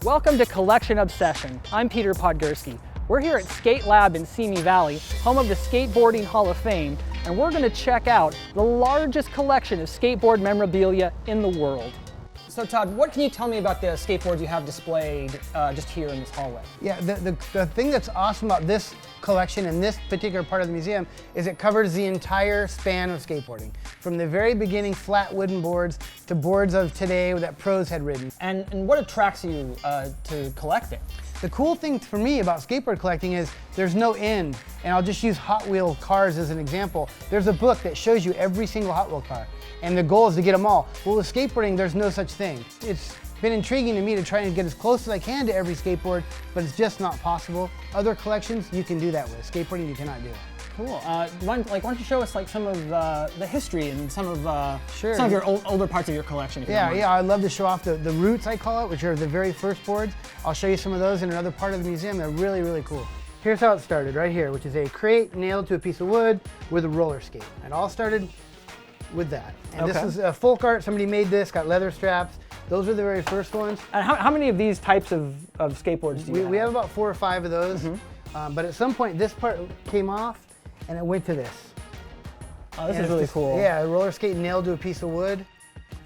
Welcome to Collection Obsession. I'm Peter Podgorski. We're here at Skate Lab in Simi Valley, home of the Skateboarding Hall of Fame, and we're going to check out the largest collection of skateboard memorabilia in the world. So Todd, what can you tell me about the skateboards you have displayed just here in this hallway? Yeah, the thing that's awesome about this collection and this particular part of the museum is it covers the entire span of skateboarding. From the very beginning flat wooden boards to boards of today that pros had ridden. And what attracts you to collecting? The cool thing for me about skateboard collecting is there's no end, and I'll just use Hot Wheel cars as an example. There's a book that shows you every single Hot Wheel car, and the goal is to get them all. Well, with skateboarding, there's no such thing. It's been intriguing to me to try and get as close as I can to every skateboard, but it's just not possible. Other collections, you can do that with. Skateboarding, you cannot do it. Cool. Why don't you show us like some of the history and some of your older parts of your collection? Yeah, I'd love to show off the roots, I call it, which are the very first boards. I'll show you some of those in another part of the museum. They're really, really cool. Here's how it started, right here, which is a crate nailed to a piece of wood with a roller skate. It all started with that. And This is a folk art. Somebody made this, got leather straps. Those are the very first ones. And how many of these types of skateboards do you have? We have about 4 or 5 of those. But at some point, this part came off, and it went to this. Oh, this is really cool. Yeah, a roller skate nailed to a piece of wood.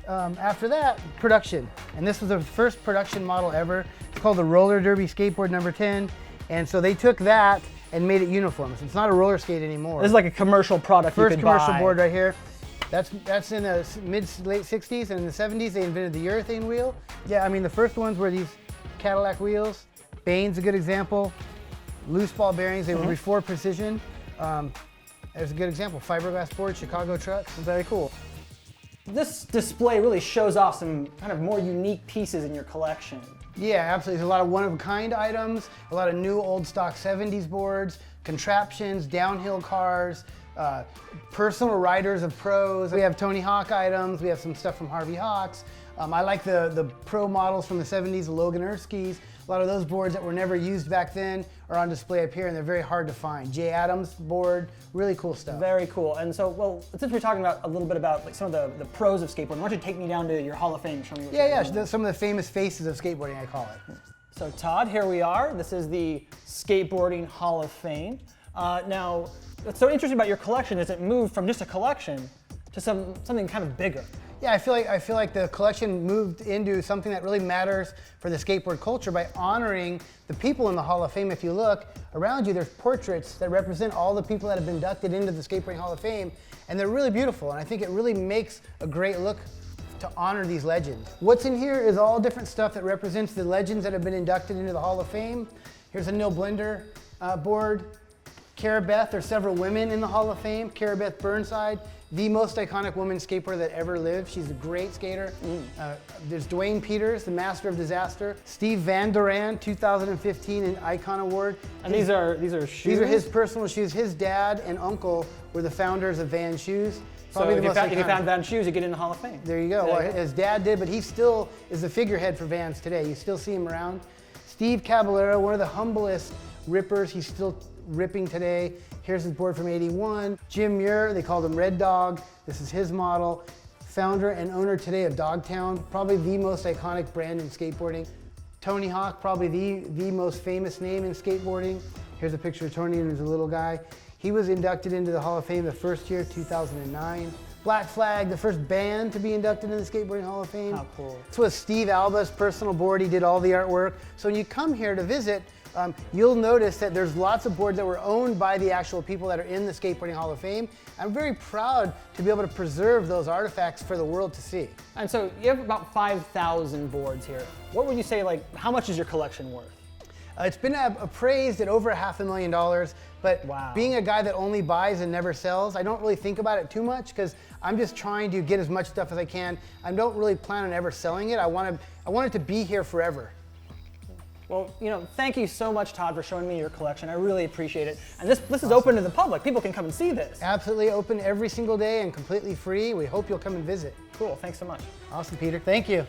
After that, production. And this was the first production model ever. It's called the Roller Derby Skateboard number 10. And so they took that and made it uniform. So it's not a roller skate anymore. This is like a commercial product First commercial board right here. That's in the late 60s, and in the 70s they invented the urethane wheel. Yeah, I mean the first ones were these Cadillac wheels. Bane's a good example. Loose ball bearings, they were before precision. There's a good example, fiberglass board, Chicago trucks. Very cool. This display really shows off some kind of more unique pieces in your collection. Yeah, absolutely. There's a lot of one-of-a-kind items, a lot of new old stock 70s boards, contraptions, downhill cars, personal riders of pros. We have Tony Hawk items, we have some stuff from Harvey Hawks. I like the pro models from the 70s, the Logan Erskis. A lot of those boards that were never used back then are on display up here, and they're very hard to find. Jay Adams board, really cool stuff. Very cool. And so, well, since we're talking about a little bit about like some of the pros of skateboarding, why don't you take me down to your Hall of Fame? Show me Some of the famous faces of skateboarding, I call it. So Todd, here we are. This is the Skateboarding Hall of Fame. Now, what's so interesting about your collection is it moved from just a collection to something kind of bigger. Yeah, I feel like the collection moved into something that really matters for the skateboard culture by honoring the people in the Hall of Fame. If you look around you, there's portraits that represent all the people that have been inducted into the Skateboarding Hall of Fame, and they're really beautiful, and I think it really makes a great look to honor these legends. What's in here is all different stuff that represents the legends that have been inducted into the Hall of Fame. Here's a Neil Blender board. Cara Beth, there's several women in the Hall of Fame. Cara Beth Burnside, the most iconic woman skateboarder that ever lived. She's a great skater. There's Dwayne Peters, the master of disaster. Steve Van Doran, 2015 an Icon Award. And these are shoes? These are his personal shoes. His dad and uncle were the founders of Van Shoes. Probably if you found Van Shoes, you get in the Hall of Fame. There you go. Well, his dad did, but he still is the figurehead for Vans today. You still see him around. Steve Caballero, one of the humblest rippers. He's still ripping today. Here's his board from '81. Jim Muir, they called him Red Dog. This is his model. Founder and owner today of Dogtown, probably the most iconic brand in skateboarding. Tony Hawk, probably the most famous name in skateboarding. Here's a picture of Tony as a little guy. He was inducted into the Hall of Fame the first year, 2009. Black Flag, the first band to be inducted into the Skateboarding Hall of Fame. How cool. This was Steve Alba's personal board. He did all the artwork. So when you come here to visit, you'll notice that there's lots of boards that were owned by the actual people that are in the Skateboarding Hall of Fame. I'm very proud to be able to preserve those artifacts for the world to see. And so you have about 5,000 boards here. What would you say, like, how much is your collection worth? It's been appraised at over $500,000, but wow. Being a guy that only buys and never sells, I don't really think about it too much because I'm just trying to get as much stuff as I can. I don't really plan on ever selling it. I want it to be here forever. Well, thank you so much, Todd, for showing me your collection. I really appreciate it. And this is open to the public. People can come and see this. Absolutely open every single day and completely free. We hope you'll come and visit. Cool, thanks so much. Awesome, Peter. Thank you.